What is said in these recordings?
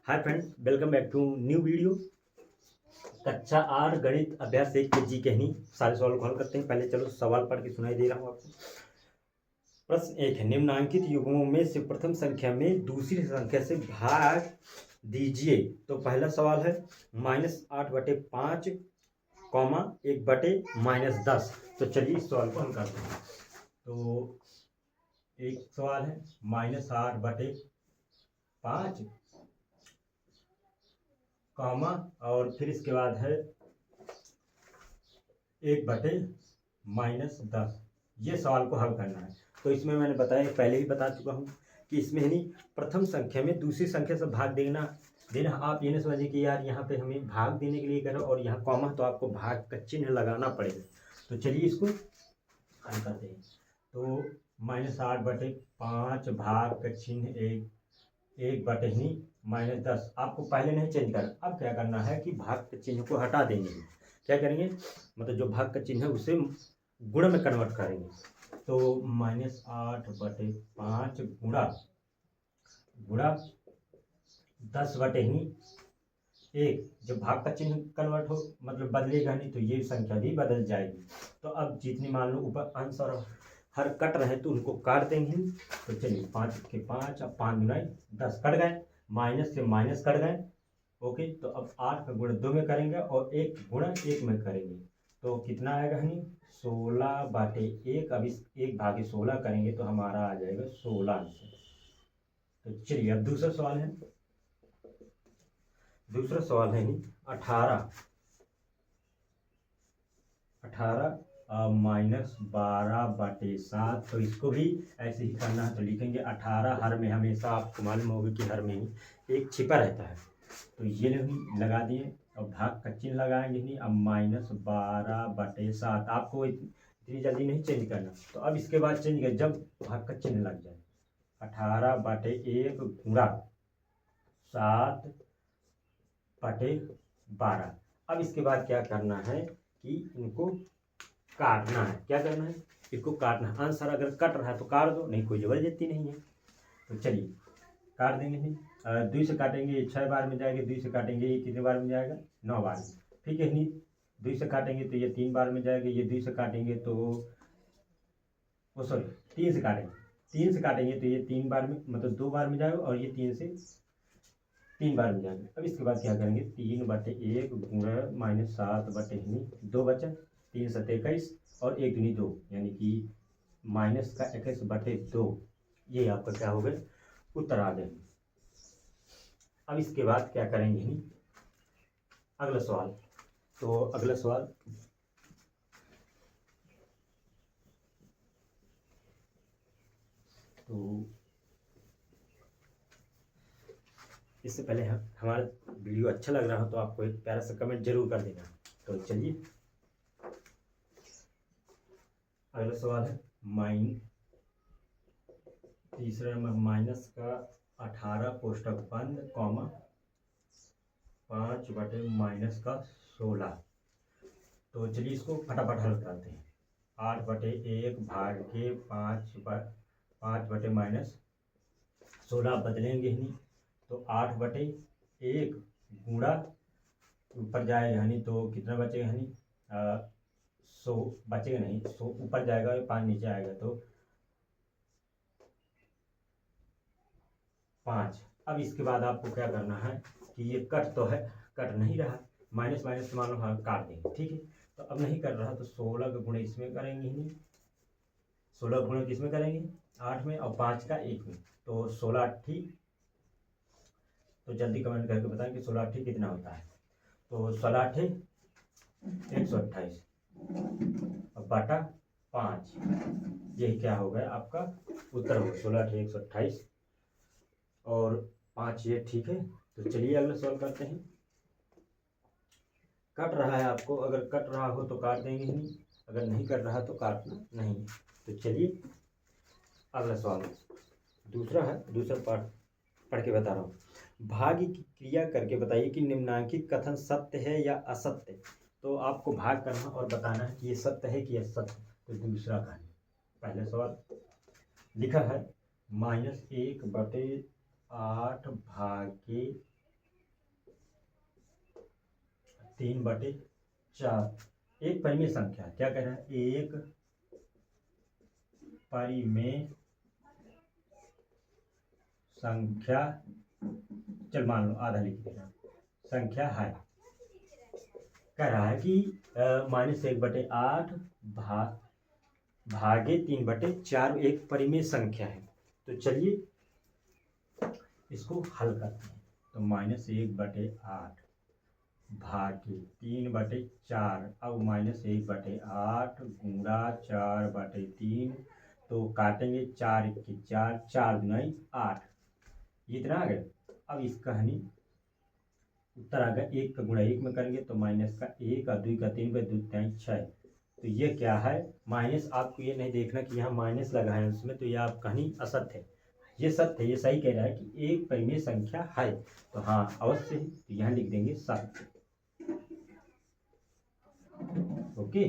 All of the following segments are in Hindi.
Hi friends, welcome back to new video. कक्षा 8 गणित अभ्यास 1 के जी के ही सारे सवाल को हल करते हैं। पहले चलो सवाल पढ़ के सुनाई दे रहा हूँ आपको। प्रश्न 1 है, निम्नांकित युग्मों में से प्रथम संख्या में दूसरी संख्या से भाग दीजिए। तो पहला सवाल है -8/5 कॉमा 1/-10। तो चलिए इस सवाल को हल करते हैं। तो एक सवाल है -8/5 कॉमा और फिर इसके बाद है 1/-10। ये सवाल को हल करना है। तो इसमें मैंने बताया, पहले ही बता चुका हूँ कि इसमें ही प्रथम संख्या में दूसरी संख्या से भाग देना। आप ये नहीं समझिए कि यार यहाँ पे हमें भाग देने के लिए करो और यहाँ कॉमा, तो आपको भाग का चिन्ह लगाना पड़ेगा। तो चलिए इसको हल करते हैं। तो -8/5 भाग का चिन्ह 1/-10। आपको पहले नहीं चेंज करना। अब क्या करना है कि भाग के चिन्ह को हटा देंगे। क्या करेंगे, मतलब जो भाग का चिन्ह है उसे गुणा में कन्वर्ट करेंगे। तो -8/5 गुणा 10/1। जब भाग का चिन्ह कन्वर्ट हो, मतलब बदलेगा नहीं, तो ये संख्या भी बदल जाएगी। तो अब जितनी मान लो ऊपर अंश और हर कट रहे तो उनको काट देंगे। तो चलिए 5 के 5, अब 5 गुना 10 कट गए, माइनस से माइनस कट गए। ओके, तो अब 8 का गुणा 2 में करेंगे और 1 गुणा 1 में करेंगे। तो कितना आएगा हनी 16/1। अब इस 1/16 करेंगे तो हमारा आ जाएगा 16 आंसर। तो चलिए अब दूसरा सवाल है 18 -12/7। तो इसको भी ऐसे ही करना है। तो लिखेंगे 18, हर में हमेशा आपको मालूम होगा कि हर में ही एक छिपा रहता है। तो ये लगा दिए और भाग का चिन्ह लगाएंगे नहीं। अब -12/7 आपको इतनी जल्दी नहीं चेंज करना। तो अब इसके बाद चेंज कर, जब भाग का चिन्ह लग जाए 18/1 गुणा 7/12। अब इसके बाद क्या करना है कि इनको काटना है। क्या करना है, इसको काटना है। आंसर अगर कट रहा है तो काट दो, नहीं कोई जबरदस्ती नहीं है। तो चलिए काट देंगे। नहीं 2 से काटेंगे 6 बार में जाएगा, 2 से काटेंगे ये कितने बार में जाएगा 9 बार में। ठीक है, नहीं 2 से काटेंगे तो ये 3 बार में जाएगा, ये 2 से काटेंगे तो वो सॉरी 3 से काटेंगे तो ये 3 बार में, मतलब 2 बार में जाएगा और ये 3 से 3 बार में जाएगा। अब इसके बाद क्या करेंगे 3/1 गुणा -7/2 बचा, 3 × 7 = 21 और 1 दूनी 2, यानी कि -21/2। ये आपका क्या हो गया, उत्तर आ जाएगा। अब इसके बाद क्या करेंगे, अगला सवाल। तो अगला सवाल तो इससे पहले हमारा वीडियो अच्छा लग रहा हो तो आपको एक प्यारा सा कमेंट जरूर कर देना। तो चलिए अगला सवाल है तीसरा नंबर माइनस का 18 कोष्टक बंद कॉमा 5/-16। तो चलिए इसको फटाफट हल करते हैं। 8/1 भाग के 5/-16 बदलेंगे ही नहीं। तो 8/1 गुणा ऊपर जाएगा हनी, तो कितना बचेगा हनी 100 बचेगा नहीं, 100 ऊपर जाएगा, 5 नीचे आएगा तो 5। अब इसके बाद आपको क्या करना है कि ये कट तो है, कट नहीं रहा, माइनस माइनस मान लो हाँ काट देंगे। ठीक है, तो अब नहीं कर रहा तो 16 का गुणा इसमें करेंगे ही नहीं। 16 का गुणा किसमें करेंगे 8 में, और 5 का 1 में, तो 16 ठीक। तो जल्दी कमेंट करके बताएं कि 16 ठीक कितना होता है। तो 16 ठीक 128 बटा 5, यही क्या हो गया आपका उत्तर हो 16 ठीक 128 और 5 ये ठीक है। तो चलिए अगला सवाल करते हैं। कट रहा है आपको, अगर कट रहा हो तो काट देंगे नहीं, अगर नहीं कट रहा तो काटना नहीं है। तो चलिए अगला सवाल दूसरा है, दूसरा पार्ट पढ़ के बता रहा हूँ। भाग्य की क्रिया करके बताइए कि निम्नांकित कथन सत्य है या असत्य। तो आपको भाग करना और बताना है कि ये सत्य है कि असत्य। तो दूसरा का पहला सवाल लिखा है -1/8 भाग के 3/4 एक परिमेय संख्या, क्या कह रहा है, एक परिमेय संख्या, चल मान लो आधा लिख देना, संख्या है, कह रहा है कि -1/8 भागे 3/4 एक परिमेय संख्या है। तो चलिए इसको हल करते हैं। तो -1/8 भागे 3/4, अब -1/8 गुणा 4/3, तो काटेंगे 4 के 4, 4 दूनी 8, ये इतना आ गया। अब इसका हनी उत्तर आ गया, 1 का गुणा 1 में करेंगे तो माइनस का 1 और 2 का 3 पे 2 3 6। तो ये क्या है, माइनस, आपको ये नहीं देखना कि यहाँ माइनस लगा है उसमें, तो ये आपका नहीं असत्य है, ये सत्य है, ये सही कह रहा है कि एक परिमेय संख्या है। तो हाँ अवश्य ही, तो यहाँ लिख देंगे सत्य। ओके,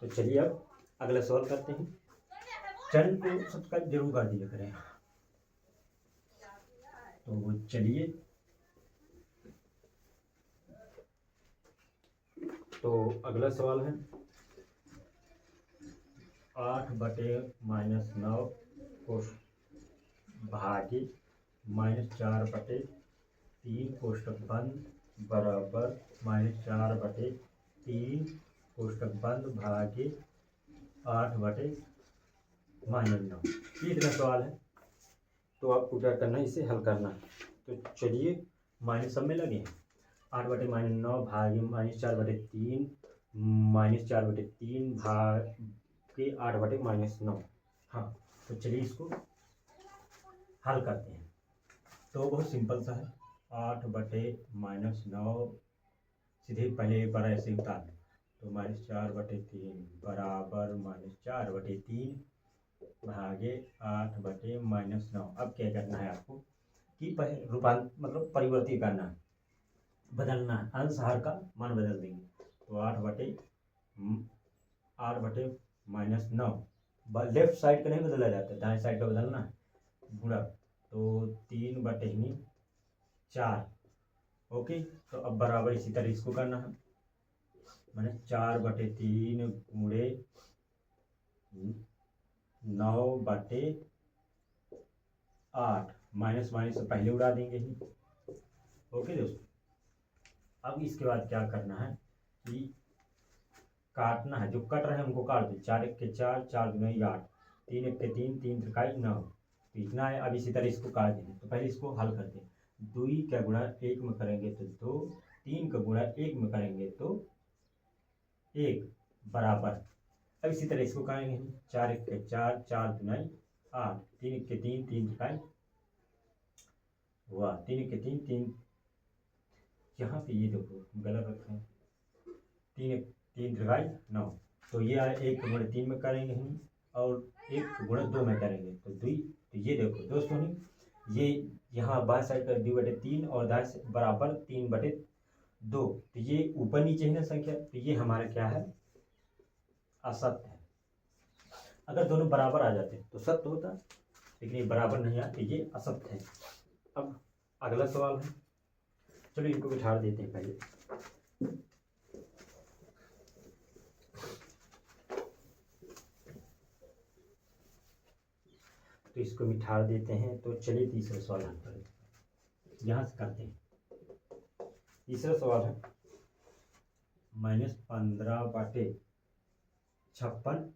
तो चलिए अब अगला सवाल करते हैं। चैनल को सब्सक्राइब जरूर कर दिया करें। तो चलिए, तो अगला सवाल है 8/-9 भागे -4/3 कोष्टक बंद बराबर -4/3 कोष्टक बंद भागे 8/-9। ये इतना सवाल है, तो आपको क्या करना है, इसे हल करना है। तो चलिए माइनस सब में लगे हैं। 8/-9 भागे -4/3 -4/3 भागे 8/-9। हाँ, तो चलिए इसको हल करते हैं। तो बहुत सिंपल सा है, 8/-9 सीधे पहले एक बार ऐसे उतार दें, तो -4/3 बराबर -4/3 भागे 8/-9। अब क्या करना है आपको कि मतलब परिवर्तित करना है, बदलना है, अंश हर का मान बदल देंगे। तो 8/-9 लेफ्ट साइड का नहीं बदला जाता है, दाएं साइड का बदलना है, गुणा, तो 3/4। ओके, तो अब बराबर इसी तरह इसको करना है, मैंने 4/3 गुणे 9/8, माइनस माइनस से पहले उड़ा देंगे ही। ओके दोस्तों, अब इसके बाद क्या करना है कि काटना है, जो कट रहे हैं उनको काट दो। 4 1 के 4, 4 दूनी 8, 3 1 के 3, 3 त्रिकाई 9, तो इतना है। अब इसी तरह इसको काट देंगे। तो पहले इसको हल करते हैं। 2 का गुणा 1 में करेंगे तो 2, 3 का गुणा 1 में करेंगे तो 1 बराबर। अब इसी तरह इसको करेंगे, 4 1 के 4, 4 दूनी 8, 3 1 के 3, 3 त्रिकाई हुआ, 3 1 के 3, 3, यहाँ पे ये देखो गलत रखे हैं, 3 त्रिकाई 9, तो ये आया 1 गुणा 3 में करेंगे हम, और 1 गुणा 2 में करेंगे तो 2। तो ये देखो दोस्तों, ये यहाँ बाएं साइड का 2/3 और दाएं से बराबर 3/2, तो ये ऊपर नीचे है ना संख्या, तो ये हमारा क्या है, असत्य है। अगर दोनों बराबर आ जाते तो सत्य होता, लेकिन ये बराबर नहीं आया, तो ये असत्य है। अब अगला सवाल है, चलो इनको बिठा देते हैं पहले। तो इसको बिठा देते हैं। तो चलिए तीसरा सवाल हल करें, यहाँ से करते हैं। तीसरा सवाल है -15/56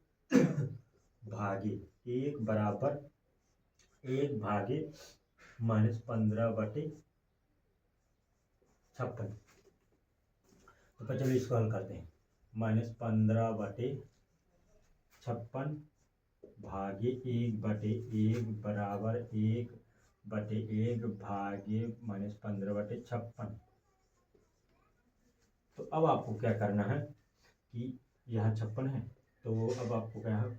भागे 1 बराबर 1 भागे -15/56। तो चलिए इसको हल करते हैं। -15/56 भागे 1/1 बराबर 1/1 भागे -15/56। तो अब आपको क्या करना है कि यहाँ 56 है, तो अब आपको क्या है,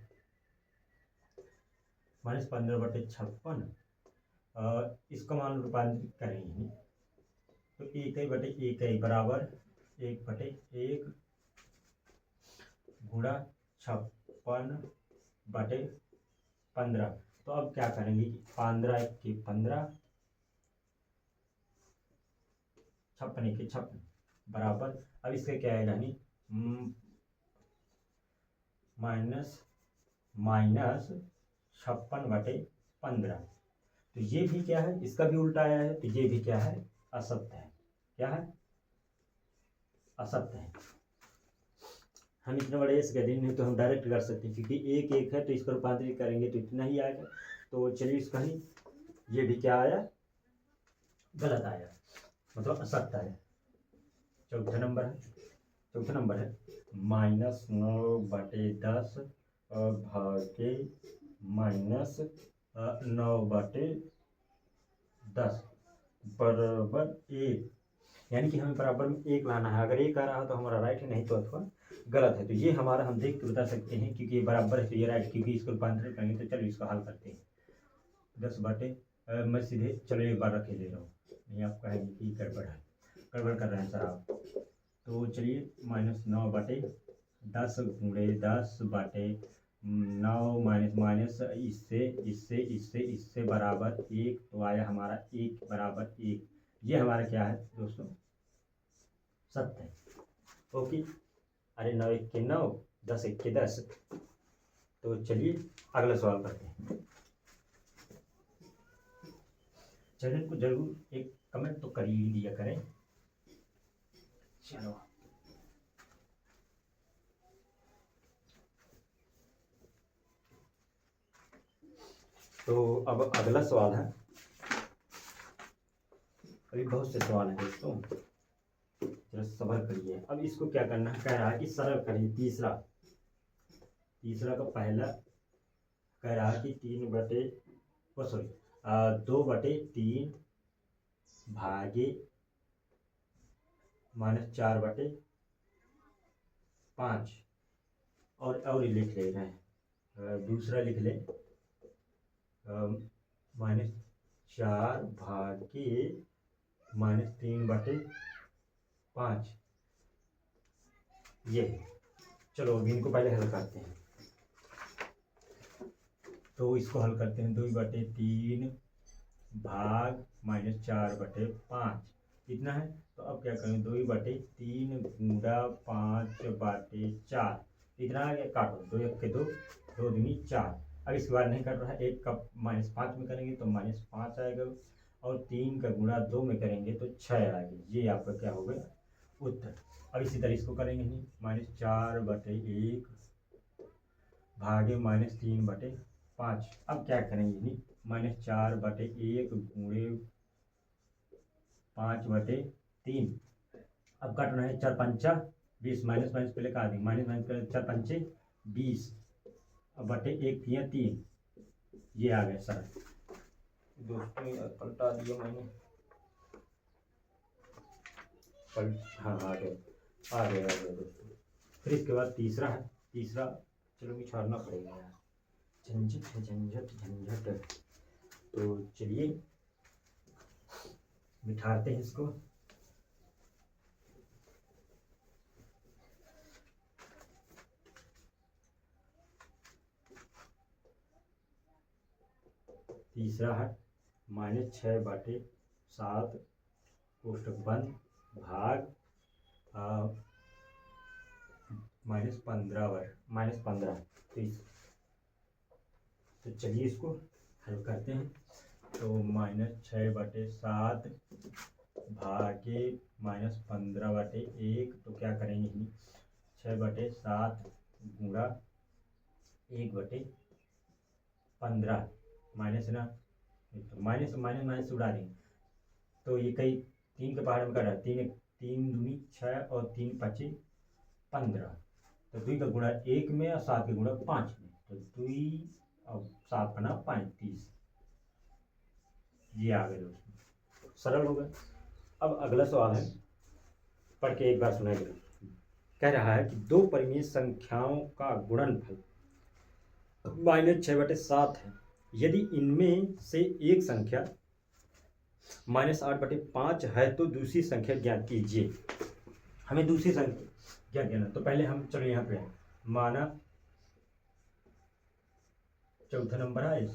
-15/56 इसका मान रूपांतरित करेंगे, तो 1/1 बराबर 1/1 गुणा 56/15। तो अब क्या करेंगे कि 15 1 के 15, 56 1 के 56, बराबर, अब इसका क्या है यानी माइनस 56/15। तो ये भी क्या है, इसका भी उल्टा आया है, तो ये भी क्या है, असत्य है। क्या है, असत्य है। हम इतने बड़े एस कर दें, नहीं तो हम डायरेक्ट कर सकते हैं, क्योंकि एक एक है तो इसको रूपांतरित करेंगे तो इतना ही आएगा। तो चलिए इसका ही, ये भी क्या आया, गलत आया, मतलब असत्य है। चौथा नंबर है, -9/10 भागे -9/10 बराबर 1। यानी कि हमें बराबर में 1 लाना है। अगर 1 आ रहा है तो हमारा राइट है, नहीं तो अथवा गलत है। तो ये हमारा हम देख के बता सकते हैं, क्योंकि ये बराबर है तो ये राइट, क्योंकि इसको रूपांतरित करेंगे। तो चलो इसको हल करते हैं। 10 मैं सीधे चलो एक बार रख ले रहा हूँ, नहीं आप कहेंगे कि गड़बड़ है, गड़बड़ कर रहे हैं सर आप। तो चलिए -9/10 गुणे 10/9 माइनस इससे बराबर 1। तो आया हमारा 1 बराबर 1। ये हमारा क्या है दोस्तों, सत्य है। ओके, अरे 9 1 के 9, 10 1 के 10। तो चलिए अगला सवाल करते हैं। चैनल को जरूर एक कमेंट तो कर ही दिया करें। चलो तो अब अगला सवाल है, अभी बहुत से सवाल हैं दोस्तों, जरा सब्र करिए। अब इसको क्या करना है, कह रहा है कि सरल करिए। तीसरा का पहला कह रहा है कि 2/3 भागे -4/5। और ये लिख ले रहे हैं, दूसरा लिख ले -4 भागे -3/5। ये चलो अभी इनको पहले हल करते हैं। तो इसको हल करते हैं, 2/3 भाग -4/5 इतना है। तो अब क्या करें, 2/3 गुणा 5/4 इतना आ गया। काटो, 2 1 के 2, 2 दूनी 4। अब इसके बाद नहीं कट रहा है, 1 का -5 में करेंगे तो -5 आएगा, और 3 का गुणा 2 में करेंगे तो 6 आएगा। ये आपका क्या हो गया, उत्तर। अब इसी तरह इसको करेंगे, नहीं -4/1 भागे -3/5। अब क्या करेंगे, नहीं -4/1 गुणे 5/3। अब कट रहे हैं, 4 पंचा 20, माइनस पहले का दी, माइनस 4 पंचे 20, अब बटे 1 3 3। ये आ गया सर दोस्तों, पलटा दिया मैंने, हाँ आ गया दोस्तों। फिर इसके बाद तीसरा है, चलो मिछाड़ना पड़ेगा यार, झंझट। तो चलिए मिठाते हैं इसको। तीसरा है -6/7 कोष्टक बंद भाग -15। तो चलिए इसको हल करते हैं। तो -6/7 भागे -15/1। तो क्या करेंगे, 6/7 गुणा 1/15 माइनस ना, तो माइनस उड़ा देंगे। तो ये कई 3 के पहाड़ में कर रहा है, 3 दूनी 6 और 3 5 15। तो 2 का गुणा 1 में और 7 का गुणा 5 में, तो 2 और 7 बना 35। ये आ गए दोस्तों, सरल हो गए। अब अगला सवाल है, पढ़ के एक बार सुनाइए। कह रहा है कि 2 परिमेय संख्याओं का गुणनफल -6/7 है। यदि इनमें से एक संख्या -8/5 है तो दूसरी संख्या ज्ञात कीजिए। हमें दूसरी संख्या ज्ञात करना, तो पहले हम चलो यहाँ पे माना, चौथा नंबर है,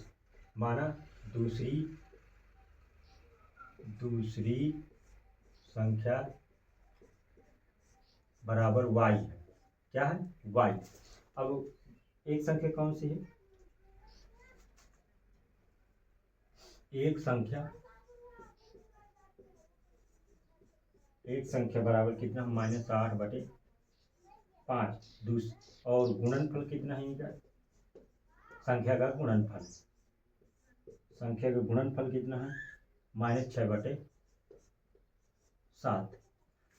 माना दूसरी संख्या बराबर y है। क्या है? y। अब एक संख्या कौन सी है? एक संख्या बराबर कितना? -8/5। और गुणनफल कितना है इनका? संख्या का गुणनफल कितना है? -6/7।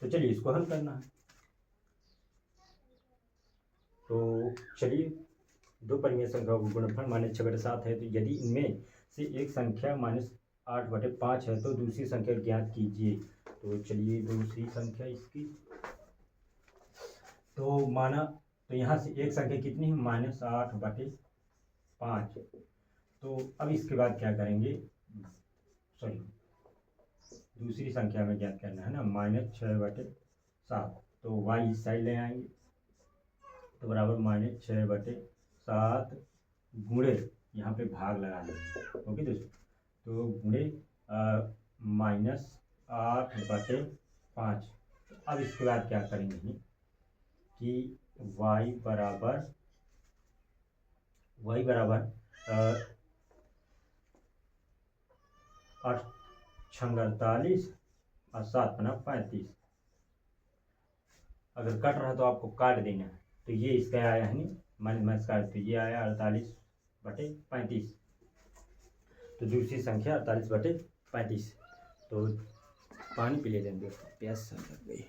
तो चलिए इसको हल करना है। तो चलिए दो परिमेय संख्या का गुणनफल -6/7 है। तो यदि इनमें से एक संख्या -8/5 है तो दूसरी संख्या ज्ञात कीजिए। तो चलिए दूसरी संख्या इसकी, तो माना, तो यहाँ से एक संख्या कितनी है? -8/5। तो अब इसके बाद क्या करेंगे? सॉरी, दूसरी संख्या में ज्ञात करना है ना, -6/7। तो y इस साइड ले आएंगे तो बराबर -6/7 गुणे, यहाँ पे भाग लगा देंगे। ओके दोस्तों, तो गुणे -8/5। अब इसके बाद क्या करेंगे कि y बराबर 8 छंग 48 और 7×35। अगर कट रहा तो आपको काट देना है। तो ये इसका आया है नहीं, माइनस काट, तो ये आया 48/35। तो दूसरी संख्या 48/35। तो पानी पी ले लेंगे, प्यास लग गई।